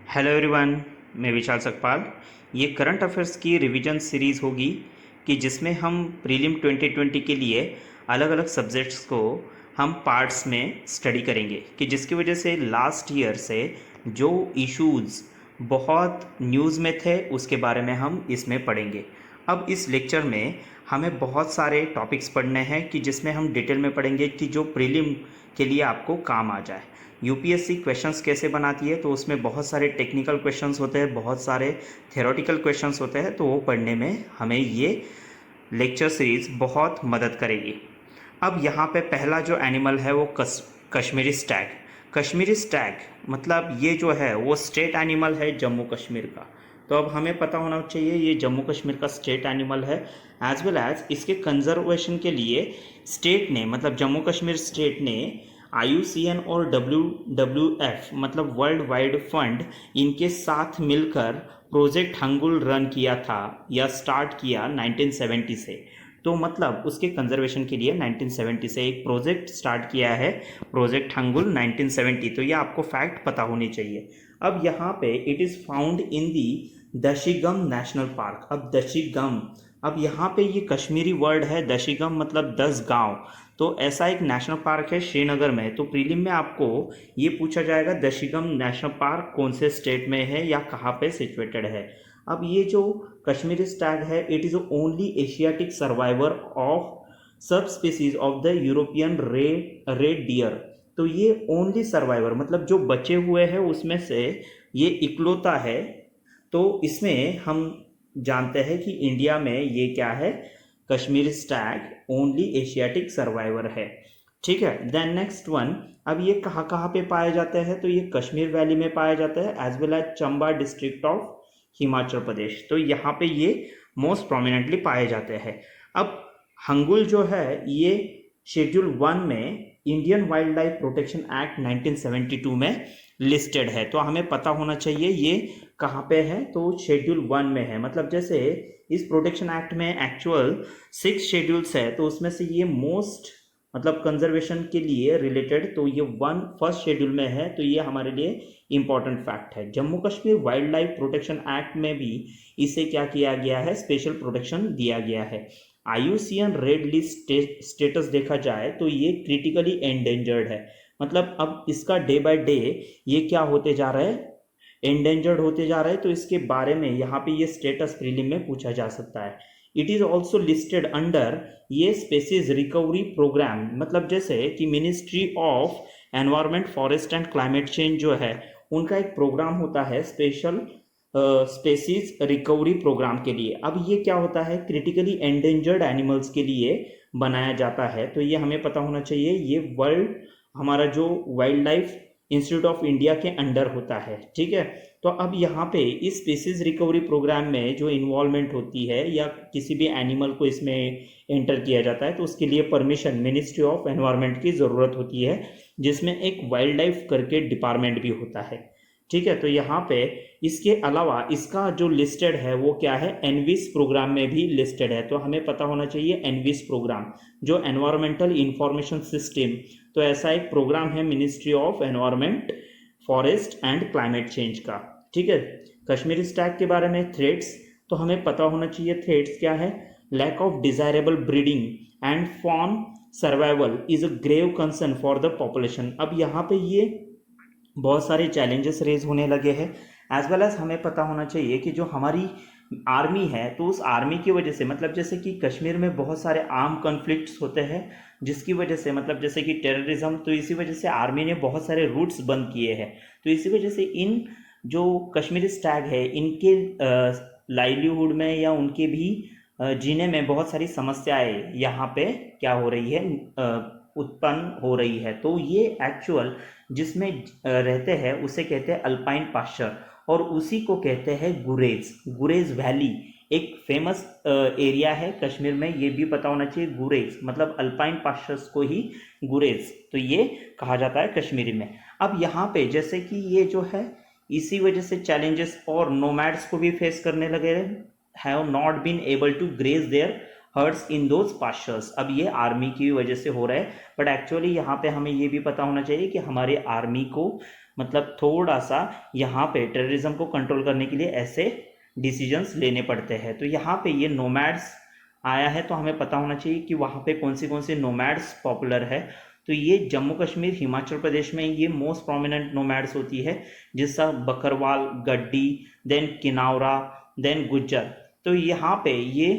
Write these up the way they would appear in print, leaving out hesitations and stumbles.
Hello everyone, मैं विशाल सकपाल। ये current affairs की रिवीजन सीरीज़ होगी कि जिसमें हम प्रीलिम 2020 के लिए अलग अलग सब्जेक्ट्स को हम पार्ट्स में स्टडी करेंगे कि जिसकी वजह से लास्ट ईयर से जो इश्यूज़ बहुत न्यूज़ में थे उसके बारे में हम इसमें पढ़ेंगे। अब इस लेक्चर में हमें बहुत सारे टॉपिक्स पढ़ने हैं कि जिसमें हम डिटेल में पढ़ेंगे कि जो प्रीलिम के लिए आपको काम आ जाए। यूपीएससी क्वेश्चंस कैसे बनाती है, तो उसमें बहुत सारे टेक्निकल क्वेश्चंस होते हैं, बहुत सारे थ्योरेटिकल क्वेश्चंस होते हैं, तो वो पढ़ने में हमें ये लेक्चर सीरीज़ बहुत मदद करेगी। अब यहाँ पे पहला जो एनिमल है वो कश्मीरी स्टैग। कश्मीरी स्टैग मतलब ये जो है वो स्टेट एनिमल है जम्मू कश्मीर का। तो अब हमें पता होना चाहिए ये जम्मू कश्मीर का स्टेट एनिमल है, एज वेल एज इसके कंजर्वेशन के लिए स्टेट ने मतलब जम्मू कश्मीर स्टेट ने IUCN और WWF मतलब वर्ल्ड वाइड फंड इनके साथ मिलकर प्रोजेक्ट हंगुल रन किया था या स्टार्ट किया 1970 से। तो मतलब उसके कंजर्वेशन के लिए 1970 से एक प्रोजेक्ट स्टार्ट किया है, प्रोजेक्ट हंगुल 1970। तो ये आपको फैक्ट पता होनी चाहिए। अब यहाँ पे it is found in the Dachigam National Park. अब दशीगम, अब यहाँ पे ये कश्मीरी वर्ड है, दशीगम मतलब 10 गांव। तो ऐसा एक नेशनल पार्क है श्रीनगर में। तो प्रीलिम में आपको ये पूछा जाएगा दशीगम नेशनल पार्क कौन से स्टेट में है या कहाँ पे सिचुएटेड है। अब ये जो कश्मीरी स्टैग है, it is only Asiatic survivor of sub species of the European red deer. तो ये ओनली सर्वाइवर मतलब जो बचे हुए हैं उसमें से ये इकलौता है। तो इसमें हम जानते हैं कि इंडिया में ये क्या है, Kashmiri Stag only Asiatic survivor है। ठीक है, देन नेक्स्ट वन। अब ये कहाँ कहाँ पे पाए जाते हैं, तो ये कश्मीर वैली में पाया जाता है as well as Chamba district of Himachal Pradesh. तो यहाँ पे ये मोस्ट प्रोमिनेंटली पाए जाते हैं। अब हंगुल जो है ये शेड्यूल 1 में Indian wild life protection act 1972 में लिस्टेड है। तो हमें पता होना चाहिए ये कहाँ पे है, तो शेड्यूल 1 में है। मतलब जैसे इस प्रोटेक्शन एक्ट में एक्चुअल 6 शेड्यूल्स है, तो उसमें से ये मोस्ट मतलब कंजर्वेशन के लिए रिलेटेड तो ये फर्स्ट शेड्यूल में है। तो ये हमारे लिए इंपॉर्टेंट फैक्ट है। Jammu Kashmir wild life protection act में भी इसे क्या किया गया है, स्पेशल प्रोटेक्शन दिया गया है। IUCN रेड लिस्ट स्टेटस देखा जाए तो ये क्रिटिकली एंडेंजर्ड है। मतलब अब इसका डे बाय डे ये क्या होते जा रहा है, एंडेंजर्ड होते जा रहा है। तो इसके बारे में यहाँ पे ये स्टेटस प्रीलिम में पूछा जा सकता है। It is also listed under ये स्पेसीज रिकवरी प्रोग्राम। मतलब जैसे कि ministry of Environment Forest and Climate change जो है उनका एक प्रोग्राम होता है स्पेशल स्पेसीज रिकवरी प्रोग्राम के लिए। अब ये क्या होता है, क्रिटिकली एंडेंजर्ड एनिमल्स के लिए बनाया जाता है। तो ये हमें पता होना चाहिए, ये वर्ल्ड हमारा जो wild life Institute of India के अंडर होता है। ठीक है, तो अब यहाँ पे इस स्पीसीज रिकवरी प्रोग्राम में जो इन्वॉल्वमेंट होती है या किसी भी एनिमल को इसमें एंटर किया जाता है तो उसके लिए परमिशन मिनिस्ट्री ऑफ एनवायरनमेंट की ज़रूरत होती है, जिसमें एक वाइल्ड लाइफ करके डिपार्टमेंट भी होता है। ठीक है, तो यहाँ पे इसके अलावा इसका जो लिस्टेड है वो क्या है, एनविस प्रोग्राम में भी लिस्टेड है। तो हमें पता होना चाहिए एनविस प्रोग्राम जो एनवायरमेंटल इंफॉर्मेशन सिस्टम, तो ऐसा एक प्रोग्राम है ministry of Environment Forest and Climate change का। ठीक है, कश्मीरी स्टैग के बारे में थ्रेट्स, तो हमें पता होना चाहिए थ्रेट्स क्या है, lack of desirable breeding and form survival is a grave concern for the population. अब यहाँ पे ये बहुत सारे चैलेंजेस रेज होने लगे हैं। एज वेल एज हमें पता होना चाहिए कि जो हमारी आर्मी है तो उस आर्मी की वजह से मतलब जैसे कि कश्मीर में बहुत सारे आर्म कॉन्फ्लिक्ट्स होते हैं जिसकी वजह से मतलब जैसे कि टेररिज्म, तो इसी वजह से आर्मी ने बहुत सारे रूट्स बंद किए हैं। तो इसी वजह से इन जो कश्मीरी स्टैग है इनके लाइवलीहुड में या उनके भी जीने में बहुत सारी समस्याएं यहाँ पे क्या हो रही है, उत्पन्न हो रही है। तो ये एक्चुअल जिसमें रहते हैं उसे कहते हैं अल्पाइन पास्चर और उसी को कहते हैं गुरेज। गुरेज वैली एक फेमस एरिया है कश्मीर में, ये भी पता होना चाहिए। गुरेज मतलब अल्पाइन पास्चर्स को ही गुरेज तो ये कहा जाता है कश्मीरी में। अब यहाँ पे जैसे कि ये जो है इसी वजह से चैलेंजेस और नोमैड्स को भी फेस करने लगे, have not been able to graze their herds in those pastures. अब ये आर्मी की वजह से हो रहा है, बट एक्चुअली यहाँ पे हमें ये भी पता होना चाहिए कि हमारे आर्मी को मतलब थोड़ा सा यहाँ पे टेररिज्म को कंट्रोल करने के लिए ऐसे डिसीजंस लेने पड़ते हैं। तो यहाँ पे ये नोमैड्स आया है, तो हमें पता होना चाहिए कि वहाँ पे कौन से नोमैड्स पॉपुलर है। तो ये जम्मू कश्मीर हिमाचल प्रदेश में ये मोस्ट प्रोमिनेंट नोमैड्स होती है, जिसका बकरवाल, गड्डी, देन किन्नाउरा, देन गुज्जर। तो यहाँ पे ये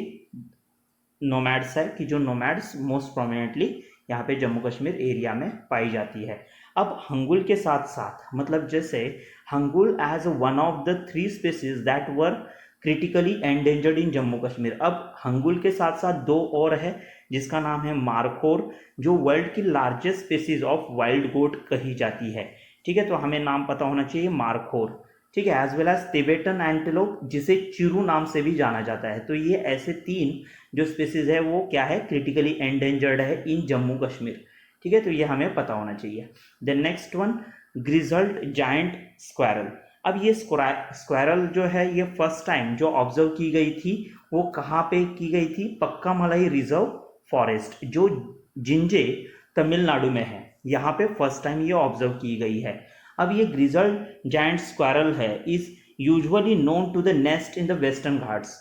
नोमैड्स है कि जो नोमैड्स मोस्ट प्रोमिनेंटली यहाँ पे जम्मू कश्मीर एरिया में पाई जाती है। अब हंगुल के साथ साथ मतलब जैसे hangul as one of the 3 species that were critically endangered in Jammu Kashmir. अब हंगुल के साथ साथ 2 और है, जिसका नाम है मारखोर, जो वर्ल्ड की largest species of wild goat कही जाती है। ठीक है, तो हमें नाम पता होना चाहिए मारखोर। ठीक है, as well as Tibetan antelope, जिसे चिरू नाम से भी जाना जाता है। तो ये ऐसे 3 जो स्पीसीज है वो क्या है, क्रिटिकली एंडेंजर्ड है इन जम्मू कश्मीर। ठीक है, तो ये हमें पता होना चाहिए। Then next one, grizzled giant squirrel. अब ये स्क्वायरल जो है ये फर्स्ट टाइम जो ऑब्जर्व की गई थी वो कहाँ पे की गई थी, पक्का मलाई रिजर्व फॉरेस्ट, जो जिंजे तमिलनाडु में है, यहाँ पे फर्स्ट टाइम ये ऑब्जर्व की गई है। अब ये ग्रिजल्ड जायंट स्क्वायरल है is usually known to the nest in the Western Ghats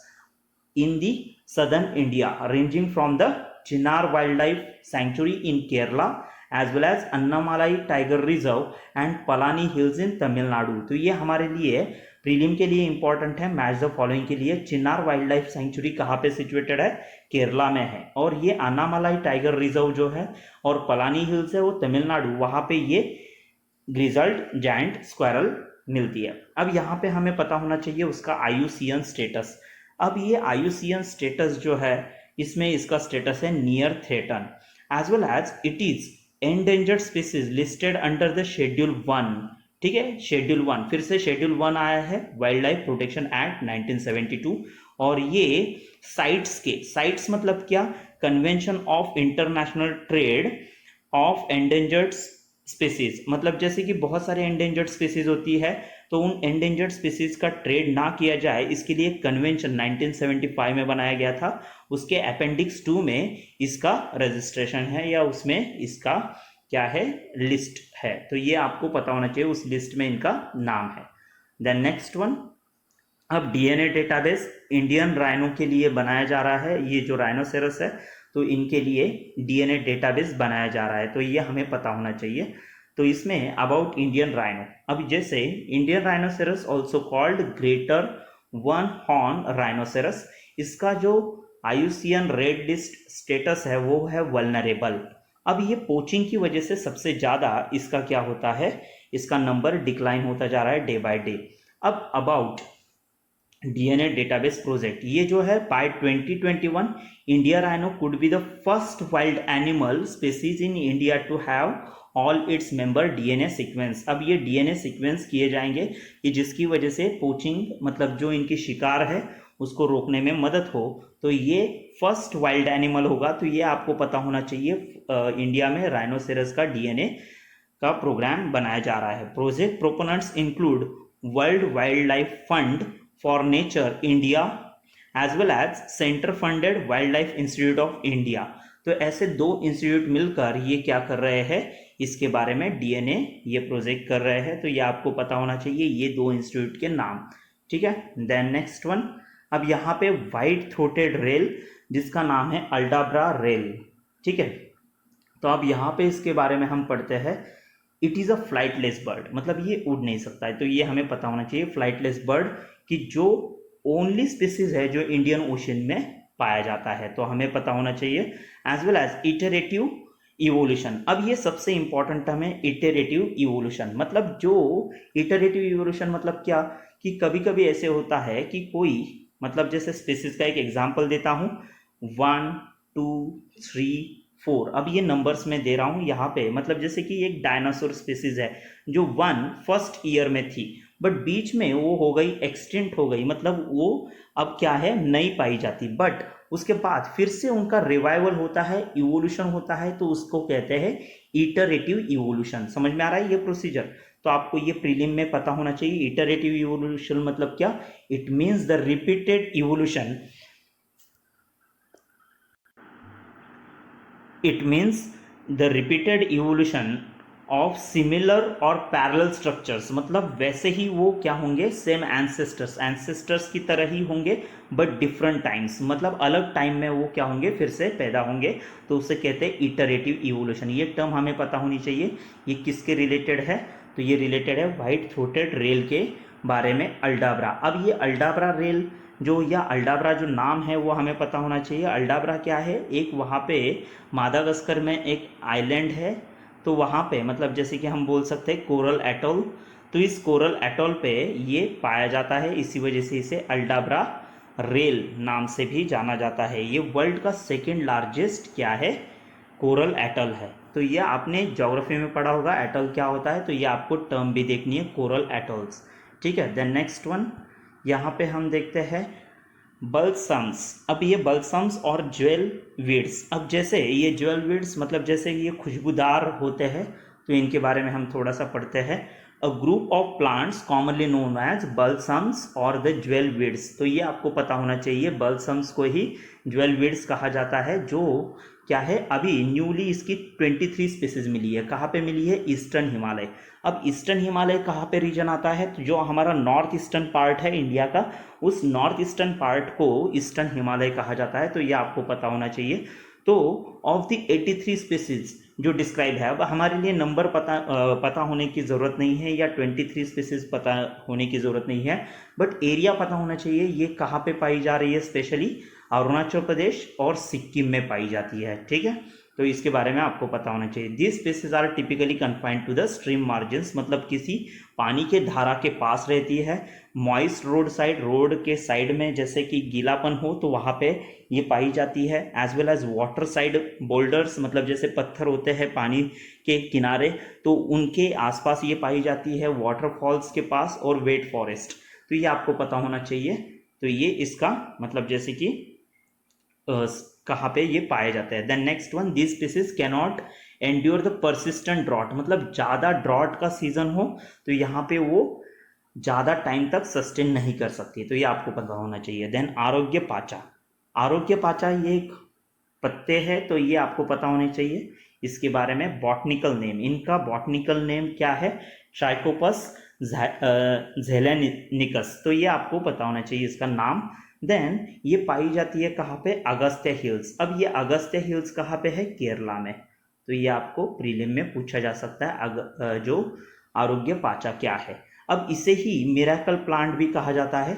in the southern India, ranging from the Chinnar Wildlife Sanctuary in Kerala as well as Annamalai Tiger Reserve and Palani Hills in Tamil Nadu। तो ये हमारे लिए prelim के लिए important है, match the following के लिए। Chinnar wild life sanctuary कहाँ पे सिचुएटेड है, केरला में है, और ये अन्नामलाई टाइगर रिजर्व जो है और पलानी हिल्स है वो तमिलनाडु, वहाँ पे ये ग्रिजल्ड जायंट स्क्वायरल मिलती है। अब यहाँ पे हमें पता होना चाहिए उसका IUCN स्टेटस। अब ये IUCN स्टेटस जो है इसमें इसका स्टेटस है near threaten, as well as it is endangered species listed under the schedule 1। ठीक है, शेड्यूल 1, फिर से शेड्यूल 1 आया है वाइल्ड लाइफ प्रोटेक्शन एक्ट 1972। और ये साइट्स मतलब क्या, convention of international trade off endangered species, मतलब जैसे कि बहुत सारे एंडेंजर्ड स्पीसीज होती है, तो उन एंडेंजर्ड स्पीसीज का ट्रेड ना किया जाए इसके लिए कन्वेंशन 1975 में बनाया गया था। उसके अपेंडिक्स 2 में इसका रजिस्ट्रेशन है या उसमें इसका क्या है, लिस्ट है। तो ये आपको पता होना चाहिए, उस लिस्ट में इनका नाम है। देन नेक्स्ट वन, अब DNA डेटाबेस इंडियन राइनो के लिए बनाया जा रहा है। ये जो राइनोसेरस है तो इनके लिए DNA डेटाबेस बनाया जा रहा है, तो ये हमें पता होना चाहिए। तो इसमें अबाउट इंडियन राइनो, अब जैसे Indian rhinoceros also called greater one horn rhinoceros, इसका जो IUCN रेड लिस्ट स्टेटस है वो है वल्नरेबल। अब ये पोचिंग की वजह से सबसे ज़्यादा इसका क्या होता है, इसका नंबर डिक्लाइन होता जा रहा है डे बाय डे। अब अबाउट DNA डेटाबेस प्रोजेक्ट, ये जो है by 2021 India rhino could be the first wild animal species in India to have all its member DNA sequence. अब ये DNA सीक्वेंस किए जाएंगे कि जिसकी वजह से पोचिंग मतलब जो इनकी शिकार है उसको रोकने में मदद हो। तो ये फर्स्ट वाइल्ड एनिमल होगा, तो ये आपको पता होना चाहिए। इंडिया में राइनोसेरस का DNA का प्रोग्राम बनाया जा रहा है। Project proponents include World Wildlife Fund for Nature India as well as centre funded Wildlife Institute of India. तो ऐसे 2 इंस्टीट्यूट मिलकर ये क्या कर रहे हैं, इसके बारे में DNA ये प्रोजेक्ट कर रहे हैं। तो ये आपको पता होना चाहिए ये 2 इंस्टीट्यूट के नाम। ठीक है, देन नेक्स्ट वन, अब यहाँ पे वाइट थ्रोटेड रेल जिसका नाम है अल्डाब्रा रेल। ठीक है, तो अब यहाँ पे इसके बारे में हम पढ़ते हैं, it is a flightless bird, मतलब ये उड़ नहीं सकता है। तो ये हमें पता होना चाहिए फ्लाइटलेस बर्ड कि जो ओनली स्पीसीज है जो इंडियन ओशन में पाया जाता है, तो हमें पता होना चाहिए। As well as iterative evolution, अब ये सबसे इंपॉर्टेंट टर्म है इटरेटिव इवोल्यूशन। मतलब जो इटरेटिव इवोल्यूशन मतलब क्या, कि कभी कभी ऐसे होता है कि कोई मतलब जैसे स्पीसीज का एक एग्जांपल देता हूँ, 1 2 3 4, अब ये नंबर्स में दे रहा हूँ यहाँ पे। मतलब जैसे कि एक डायनासोर स्पीसीज है जो 1 फर्स्ट ईयर में थी, बट बीच में वो हो गई एक्सटिंक्ट हो गई, मतलब वो अब क्या है नहीं पाई जाती, बट उसके बाद फिर से उनका रिवाइवल होता है, इवोल्यूशन होता है, तो उसको कहते हैं इटरेटिव इवोल्यूशन। समझ में आ रहा है ये प्रोसीजर? तो आपको ये प्रीलिम में पता होना चाहिए। इटरेटिव इवोल्यूशन मतलब क्या, it means the repeated evolution it means the repeated evolution of similar और पैरेलल स्ट्रक्चर्स, मतलब वैसे ही वो क्या होंगे, सेम एंसेस्टर्स की तरह ही होंगे बट डिफरेंट टाइम्स, मतलब अलग टाइम में वो क्या होंगे, फिर से पैदा होंगे, तो उसे कहते हैं इटरेटिव इवोल्यूशन। ये टर्म हमें पता होनी चाहिए। ये किसके रिलेटेड है, तो ये रिलेटेड है व्हाइट थ्रोटेड रेल के बारे में, अल्डाब्रा। अब ये अल्डाब्रा रेल जो, या अल्डाब्रा जो नाम है वो हमें पता होना चाहिए। अल्डाब्रा क्या है, एक वहाँ पे मादागास्कर में एक आइलैंड है, तो वहाँ पे मतलब जैसे कि हम बोल सकते हैं कोरल एटोल, तो इस कोरल एटोल पे ये पाया जाता है, इसी वजह से इसे अल्डाब्रा रेल नाम से भी जाना जाता है। ये वर्ल्ड का सेकेंड लार्जेस्ट क्या है, कोरल एटल है। तो ये आपने ज्योग्राफी में पढ़ा होगा एटल क्या होता है, तो ये आपको टर्म भी देखनी है, कोरल एटल्स। ठीक है, देन नेक्स्ट वन यहाँ पे हम देखते हैं बल्सम्स। अब ये बल्सम्स और ज्वेल वीड्स, अब जैसे ये ज्वेल वीड्स मतलब जैसे ये खुशबूदार होते हैं, तो इनके बारे में हम थोड़ा सा पढ़ते हैं। A group of plants commonly known as balsams or the jewel weeds, तो ये आपको पता होना चाहिए, बल्सम्स को ही ज्वेल वीड्स कहा जाता है, जो क्या है, अभी न्यूली इसकी 23 स्पीसीज मिली है। कहाँ पे मिली है, ईस्टर्न हिमालय। अब ईस्टर्न हिमालय कहाँ पे रीजन आता है, तो जो हमारा नॉर्थ ईस्टर्न पार्ट है इंडिया का, उस नॉर्थ ईस्टर्न पार्ट को ईस्टर्न हिमालय कहा जाता है, तो ये आपको पता होना चाहिए। तो ऑफ द 83 स्पीसीज जो डिस्क्राइब है, अब हमारे लिए नंबर पता होने की ज़रूरत नहीं है, या 23 स्पीसीज पता होने की ज़रूरत नहीं है, बट एरिया पता होना चाहिए। ये कहाँ पे पाई जा रही है, स्पेशली अरुणाचल प्रदेश और सिक्किम में पाई जाती है। ठीक है, तो इसके बारे में आपको पता होना चाहिए। This species are typically confined to the stream margins, मतलब किसी पानी के धारा के पास रहती है। मॉइस्ट रोड साइड, रोड के साइड में जैसे कि गीलापन हो तो वहाँ पे ये पाई जाती है। As well as water side boulders, मतलब जैसे पत्थर होते हैं पानी के किनारे, तो उनके आसपास ये पाई जाती है, वाटरफॉल्स के पास, और वेट फॉरेस्ट, तो ये आपको पता होना चाहिए। तो ये इसका मतलब जैसे कि कहाँ पे ये पाए जाते हैं। Then next one, this species can not endure the persistent drought, मतलब ज़्यादा ड्रॉट का सीजन हो तो यहाँ पे वो ज़्यादा टाइम तक सस्टेन नहीं कर सकती, तो ये आपको पता होना चाहिए। देन आरोग्य पाचा, आरोग्य पाचा ये एक पत्ते है, तो ये आपको पता होने चाहिए इसके बारे में। बॉटनिकल नेम, इनका बॉटनिकल नेम क्या है, ट्राइकोपस झेलेनिकस, तो ये आपको पता होना चाहिए इसका नाम। देन ये पाई जाती है कहाँ पे, अगस्त्य हिल्स। अब ये अगस्त्य हिल्स कहाँ पे है, केरला में, तो ये आपको प्रीलिम में पूछा जा सकता है। जो आरोग्य पाचा क्या है। अब इसे ही मिरेकल प्लांट भी कहा जाता है,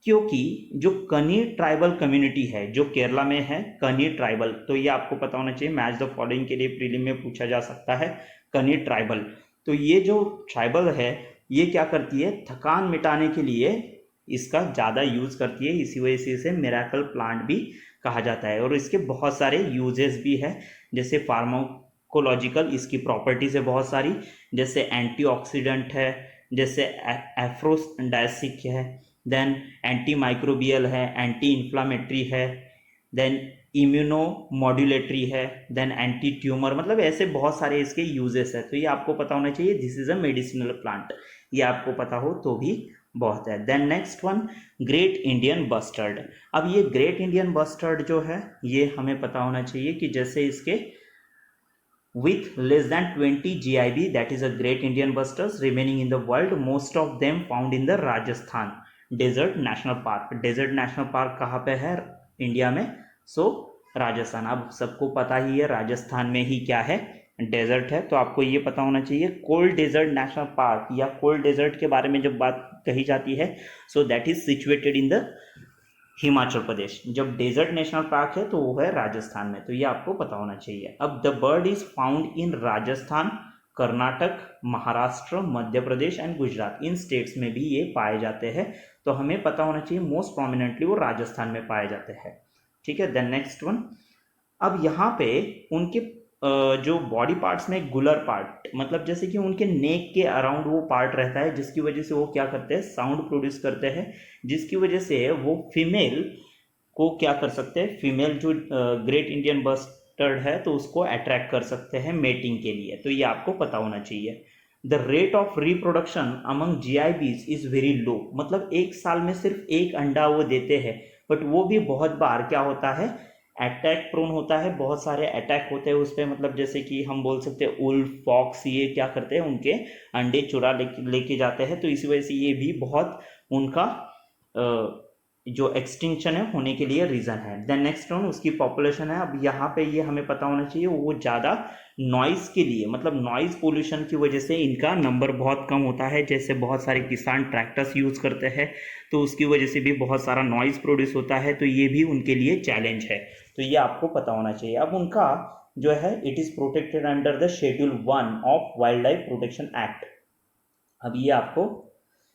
क्योंकि जो कनी ट्राइबल कम्युनिटी है जो केरला में है, कनी ट्राइबल, तो ये आपको पता होना चाहिए। मैच द फॉलोइंग के लिए प्रीलिम में पूछा जा सकता है, कनी ट्राइबल। तो ये जो ट्राइबल है ये क्या करती है, थकान मिटाने के लिए इसका ज़्यादा यूज़ करती है, इसी वजह से इसे मिरेकल प्लांट भी कहा जाता है। और इसके बहुत सारे यूजेस भी है, जैसे फार्माकोलॉजिकल इसकी प्रॉपर्टीज है बहुत सारी, जैसे एंटीऑक्सीडेंट है, जैसे एफ्रोडाइसिक है, देन एंटी माइक्रोबियल है, एंटी इन्फ्लामेटरी है, देन इम्यूनो मॉड्यूलेटरी है, देन एंटी ट्यूमर, मतलब ऐसे बहुत सारे इसके यूजेस है, तो ये आपको पता होना चाहिए। This is a medicinal plant, ये आपको पता हो तो भी बहुत है। Then next one, great Indian bustard. अब ये ग्रेट इंडियन बस्टर्ड जो है ये हमें पता होना चाहिए कि जैसे इसके with less than 20 GIB, that is a great Indian bustard remaining in the world, most of them found in the Rajasthan desert national park। desert national park कहाँ पे है इंडिया में, सो राजस्थान। अब सबको पता ही है राजस्थान में ही क्या है, डेजर्ट है, तो आपको ये पता होना चाहिए। कोल्ड डेजर्ट नेशनल पार्क या कोल्ड डेजर्ट के बारे में जब बात कही जाती है, so that is situated in the Himachal Pradesh. जब डेजर्ट नेशनल पार्क है तो वो है राजस्थान में, तो ये आपको पता होना चाहिए। अब the bird is found in Rajasthan, Karnataka, Maharashtra, Madhya Pradesh and Gujarat, in states में भी ये पाए जाते हैं, तो हमें पता होना चाहिए मोस्ट प्रोमिनेंटली वो राजस्थान में पाए जाते हैं। ठीक है, देन नेक्स्ट वन, अब यहाँ पे उनके जो बॉडी पार्ट्स में गुलर पार्ट, मतलब जैसे कि उनके नेक के अराउंड वो पार्ट रहता है, जिसकी वजह से वो क्या करते हैं, साउंड प्रोड्यूस करते हैं, जिसकी वजह से वो फीमेल को क्या कर सकते हैं, फीमेल जो ग्रेट इंडियन बस्टर्ड है तो उसको अट्रैक्ट कर सकते हैं मेटिंग के लिए, तो ये आपको पता होना चाहिए। The rate of reproduction among GIBs is very low, मतलब एक साल में सिर्फ एक अंडा वो देते हैं, बट वो भी बहुत बार क्या होता है, अटैक प्रोन होता है, बहुत सारे अटैक होते हैं उस पर, मतलब जैसे कि हम बोल सकते हैं उल्फ फॉक्स, ये क्या करते हैं उनके अंडे चुरा लेके जाते हैं, तो इसी वजह से ये भी बहुत उनका जो एक्सटिंक्शन है होने के लिए रीज़न है। देन नेक्स्ट वन उसकी पॉपुलेशन है। अब यहाँ पे ये हमें पता होना चाहिए वो ज़्यादा नॉइज़ के लिए, मतलब नॉइज़ पोल्यूशन की वजह से इनका नंबर बहुत कम होता है। जैसे बहुत सारे किसान ट्रैक्टर्स यूज़ करते हैं तो उसकी वजह से भी बहुत सारा नॉइज़ प्रोड्यूस होता है, तो ये भी उनके लिए चैलेंज है, तो ये आपको पता होना चाहिए। अब उनका जो है it is protected under the schedule 1 of wild life protection act. अब ये आपको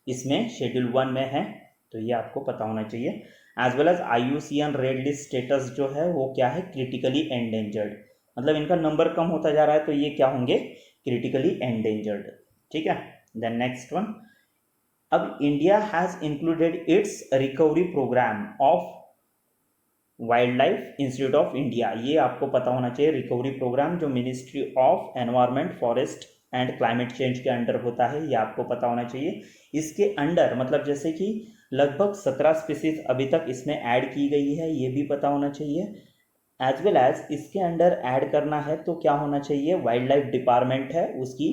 इसमें शेड्यूल 1 में है, तो ये आपको पता होना चाहिए। As well as IUCN red list status जो है वो क्या है, क्रिटिकली एंडेंजर्ड, मतलब इनका नंबर कम होता जा रहा है, तो ये क्या होंगे, क्रिटिकली एंडेंजर्ड। ठीक है। देन नेक्स्ट वन, अब India has included its recovery programme of Wildlife Institute of India. ये आपको पता होना चाहिए, रिकवरी प्रोग्राम जो Ministry of Environment Forest and Climate Change के अंडर होता है, ये आपको पता होना चाहिए। इसके अंडर मतलब जैसे कि लगभग 17 स्पीसीज अभी तक इसमें ऐड की गई है, ये भी पता होना चाहिए। एज वेल एज इसके अंडर ऐड करना है तो क्या होना चाहिए, वाइल्ड लाइफ डिपार्टमेंट है उसकी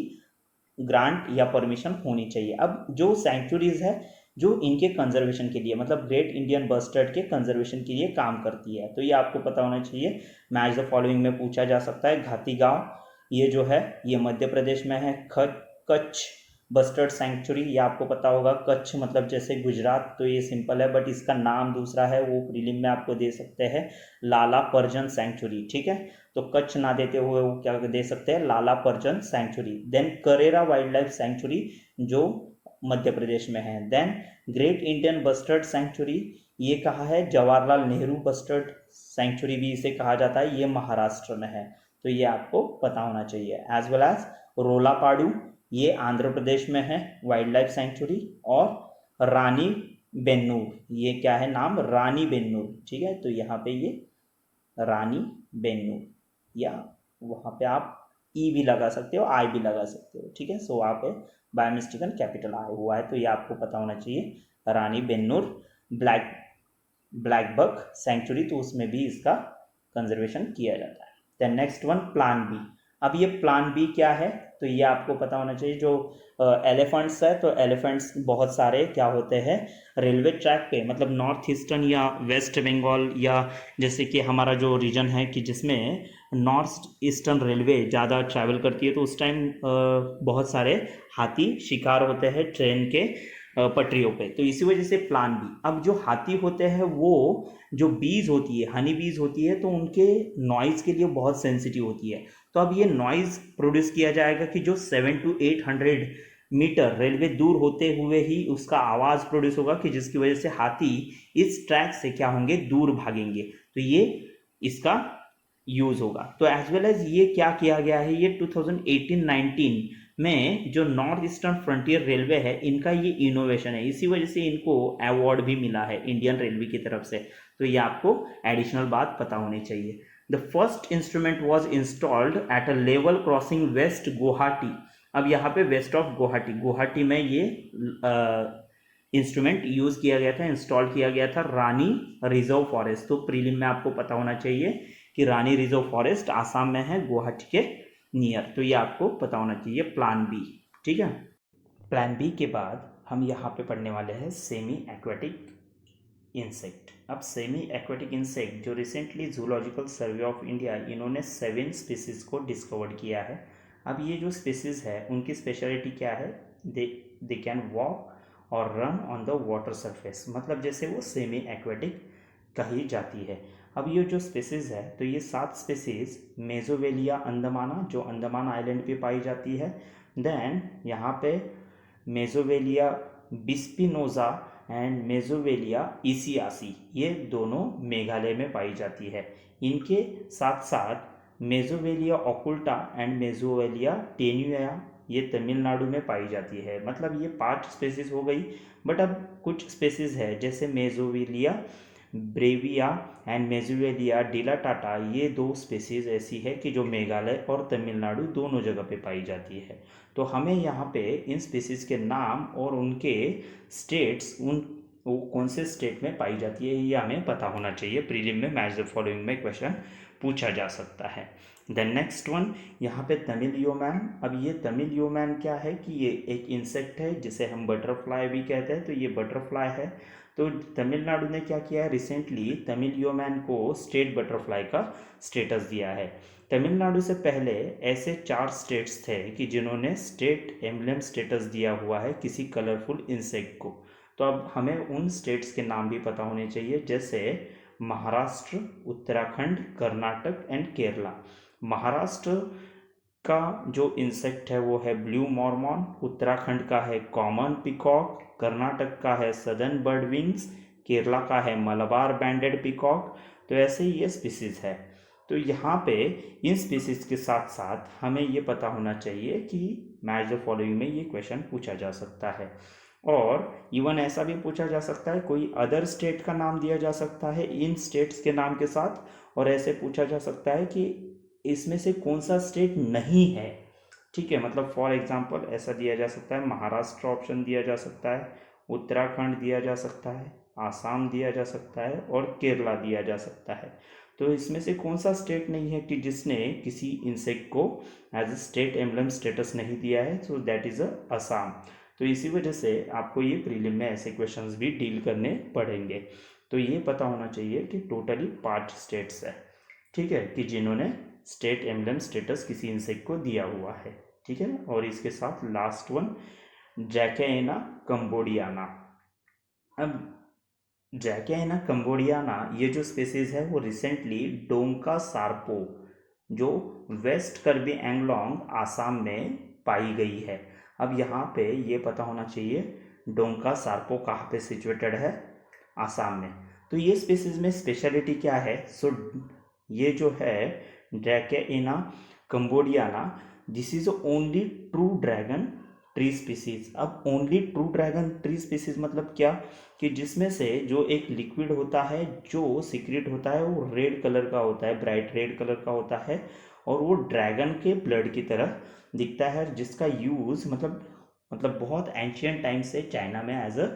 ग्रांट या परमिशन होनी चाहिए। अब जो सेंचुरीज है जो इनके कंजर्वेशन के लिए, मतलब ग्रेट इंडियन बस्टर्ड के कंजर्वेशन के लिए काम करती है, तो ये आपको पता होना चाहिए। मैच द फॉलोइंग में पूछा जा सकता है। घाती गांव ये जो है ये मध्य प्रदेश में है। कच्छ बस्टर्ड सेंचुरी, ये आपको पता होगा। कच्छ मतलब जैसे गुजरात, तो ये सिंपल है, बट इसका नाम दूसरा है, वो प्रीलिम में आपको दे सकते हैं लाला परजन सेंचुरी। ठीक है, तो कच्छ ना देते हुए वो क्या दे सकते हैं, लाला परजन sanctuary. Then Karera wildlife sanctuary जो मध्य प्रदेश में है। Then great Indian bustard sanctuary, ये कहा है, जवाहरलाल नेहरू बस्टर्ड सेंचुरी भी इसे कहा जाता है, ये महाराष्ट्र में है, तो ये आपको पता होना चाहिए। एज वेल एज रोलापाडू, ये आंध्र प्रदेश में है वाइल्ड लाइफ सेंचुरी। और रानी बेन्नूर, ये क्या है नाम, रानी बेन्नूर। ठीक है, तो यहाँ पे ये रानी बेन्नूर, या वहाँ पे आप ई भी लगा सकते हो, आई भी लगा सकते हो। ठीक है, सो वहाँ पे बाय मिस्टेकन कैपिटल आया हुआ है, तो ये आपको पता होना चाहिए। Rani Bennur blackbuck sanctuary, तो उसमें भी इसका कंजर्वेशन किया जाता है। Then next one plan B. अब ये प्लान बी क्या है, तो ये आपको पता होना चाहिए। जो एलिफेंट्स है, तो एलिफेंट्स बहुत सारे क्या होते हैं, रेलवे ट्रैक पे, मतलब नॉर्थ ईस्टर्न या वेस्ट बंगाल, या जैसे कि हमारा जो रीजन है कि जिसमें नॉर्थ ईस्टर्न रेलवे ज़्यादा ट्रैवल करती है, तो उस टाइम बहुत सारे हाथी शिकार होते हैं ट्रेन के पटरियों पे, तो इसी वजह से प्लान बी। अब जो हाथी होते हैं वो जो बीज होती है, हनी बीज होती है, तो उनके नॉइज़ के लिए बहुत सेंसिटिव होती है। तो अब ये नॉइज़ प्रोड्यूस किया जाएगा कि जो 700 to 800 मीटर रेलवे दूर होते हुए ही उसका आवाज़ प्रोड्यूस होगा, कि जिसकी वजह से हाथी इस ट्रैक से क्या होंगे, दूर भागेंगे, तो ये इसका यूज़ होगा। तो एज वेल एज ये क्या किया गया है, ये 2018-19 में जो नॉर्थ ईस्टर्न फ्रंटियर रेलवे है, इनका ये इनोवेशन है, इसी वजह से इनको अवार्ड भी मिला है इंडियन रेलवे की तरफ से, तो ये आपको एडिशनल बात पता होनी चाहिए। The first instrument was installed at a level crossing west Guwahati. अब यहाँ पे वेस्ट ऑफ गुवाहाटी में ये इंस्ट्रूमेंट यूज़ किया गया था, इंस्टॉल किया गया था रानी रिजर्व फॉरेस्ट। तो प्रीलिम में आपको पता होना चाहिए कि रानी रिजर्व फॉरेस्ट आसाम में है, गुवाहाटी के नियर, तो ये आपको पता होना चाहिए प्लान बी। ठीक है, प्लान बी के बाद हम यहाँ पे पढ़ने वाले हैं सेमी एक्वेटिक इंसेक्ट। अब सेमी एक्वेटिक इंसेक्ट जो recently zoological survey of India, इन्होंने 7 स्पीसीज़ को डिस्कवर किया है। अब ये जो स्पीसीज़ है उनकी स्पेशलिटी क्या है, दे कैन वॉक और run on the water surface, मतलब जैसे वो सेमी एक्वेटिक कही जाती है। अब ये जो स्पीसीज़ है, तो ये 7 स्पीसीज़ मेजोवेलिया अंडमाना, जो अंडमान आइलैंड पे पाई जाती है। देन यहाँ पे मेजोवेलिया बिस्पिनोजा एंड मेजोवेलिया इसियासी, ये दोनों मेघालय में पाई जाती है। इनके साथ साथ मेजोवेलिया ओकुल्टा एंड मेजोवेलिया टेन्युआ, ये तमिलनाडु में पाई जाती है। मतलब ये 5 स्पेसीज हो गई, बट अब कुछ स्पेसीज है जैसे मेजोवेलिया ब्रेविया एंड मेजोवेलिया डिलाटाटा, ये 2 स्पेसीज ऐसी है कि जो मेघालय और तमिलनाडु दोनों जगह पे पाई जाती है। तो हमें यहाँ पे इन स्पीसीज़ के नाम और उनके स्टेट्स वो कौन से स्टेट में पाई जाती है ये हमें पता होना चाहिए। प्रीलिम में मैच द फॉलोइंग में क्वेश्चन पूछा जा सकता है। देन नेक्स्ट वन, यहाँ पे तमिल योमैन। अब ये तमिल योमैन क्या है कि ये एक इंसेक्ट है जिसे हम बटरफ्लाई भी कहते हैं, तो ये बटरफ्लाई है। तो तमिलनाडु ने क्या किया है, रिसेंटली तमिल योमैन को स्टेट बटरफ्लाई का स्टेटस दिया है। तमिलनाडु से पहले ऐसे 4 स्टेट्स थे कि जिन्होंने स्टेट एम्बलम स्टेटस दिया हुआ है किसी कलरफुल इंसेक्ट को। तो अब हमें उन स्टेट्स के नाम भी पता होने चाहिए, जैसे महाराष्ट्र, उत्तराखंड, कर्नाटक एंड केरला। महाराष्ट्र का जो इंसेक्ट है वो है ब्लू मॉर्मॉन, उत्तराखंड का है कॉमन पिकॉक, कर्नाटक का है सदर्न बर्ड विंग्स, केरला का है मलबार बैंडेड पिकॉक। तो ऐसे ही ये स्पीसीज है। तो यहाँ पे इन स्पीसीज के साथ साथ हमें ये पता होना चाहिए कि मैच द फॉलोइंग में ये क्वेश्चन पूछा जा सकता है। और इवन ऐसा भी पूछा जा सकता है, कोई अदर स्टेट का नाम दिया जा सकता है इन स्टेट्स के नाम के साथ, और ऐसे पूछा जा सकता है कि इसमें से कौन सा स्टेट नहीं है। ठीक है, मतलब फॉर एग्जांपल ऐसा दिया जा सकता है, महाराष्ट्र ऑप्शन दिया जा सकता है, उत्तराखंड दिया जा सकता है, आसाम दिया जा सकता है और केरला दिया जा सकता है। तो इसमें से कौन सा स्टेट नहीं है कि जिसने किसी इंसेक्ट को as a state emblem status नहीं दिया है, सो दैट इज़ असम। तो इसी वजह से आपको ये प्रीलिम में ऐसे क्वेश्चंस भी डील करने पड़ेंगे। तो ये पता होना चाहिए कि टोटली 5 स्टेट्स है, ठीक है, कि जिन्होंने स्टेट एम्बलम स्टेटस किसी इंसेक्ट को दिया हुआ है। ठीक है, और इसके साथ लास्ट वन, जैकेना कंबोडियाना। अब जैकेना कंबोडियाना ये जो स्पीसीज है वो रिसेंटली डोंका सार्पो जो वेस्ट कर्बी एंगलोंग आसाम में पाई गई है। अब यहाँ पे ये पता होना चाहिए डोंका सार्पो कहाँ पे सिचुएटेड है, आसाम में। तो ये स्पीसीज में स्पेशलिटी क्या है, सो ये जो है dracaena cambodiana, this is only true dragon tree species. अब only true dragon tree species मतलब क्या, कि जिसमें से जो एक लिक्विड होता है जो सीक्रेट होता है वो रेड कलर का होता है, ब्राइट रेड कलर का होता है, और वो ड्रैगन के ब्लड की तरह दिखता है, जिसका यूज़ मतलब बहुत एंशियंट टाइम से चाइना में एज अ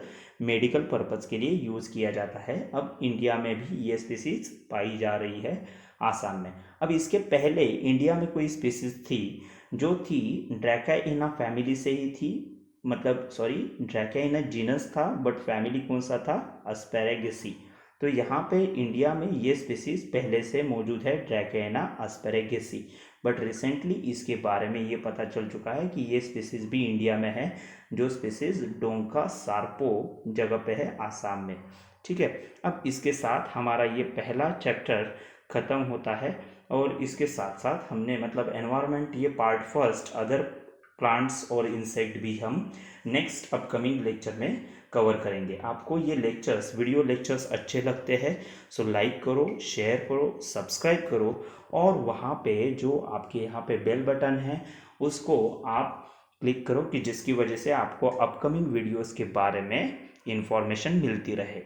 मेडिकल पर्पज़ के लिए यूज़ किया जाता है। अब इंडिया में भी ये स्पीसीज पाई जा रही है आसाम में। अब इसके पहले इंडिया में कोई स्पीसीज थी जो थी ड्रैकाइना फैमिली से ही थी, मतलब सॉरी ड्रैकाइना जीनस था बट फैमिली कौन सा था, एस्पेरेगेसी। तो यहाँ पे इंडिया में ये स्पीसीज पहले से मौजूद है ड्रैकाइना एस्पेरेगेसी, बट रिसेंटली इसके बारे में ये पता चल चुका है कि ये स्पीसीज भी इंडिया में है, जो स्पीसीज डोंका सार्पो जगह पे है आसाम में। ठीक है, अब इसके साथ हमारा ये पहला चैप्टर ख़त्म होता है, और इसके साथ साथ हमने मतलब एनवायरनमेंट ये पार्ट फर्स्ट, अदर प्लांट्स और इंसेक्ट भी हम नेक्स्ट अपकमिंग लेक्चर में कवर करेंगे। आपको ये लेक्चर्स, वीडियो लेक्चर्स अच्छे लगते हैं सो लाइक करो, शेयर करो, सब्सक्राइब करो, और वहाँ पे जो आपके यहाँ पे बेल बटन है उसको आप क्लिक करो कि जिसकी वजह से आपको अपकमिंग वीडियोस के बारे में इंफॉर्मेशन मिलती रहे।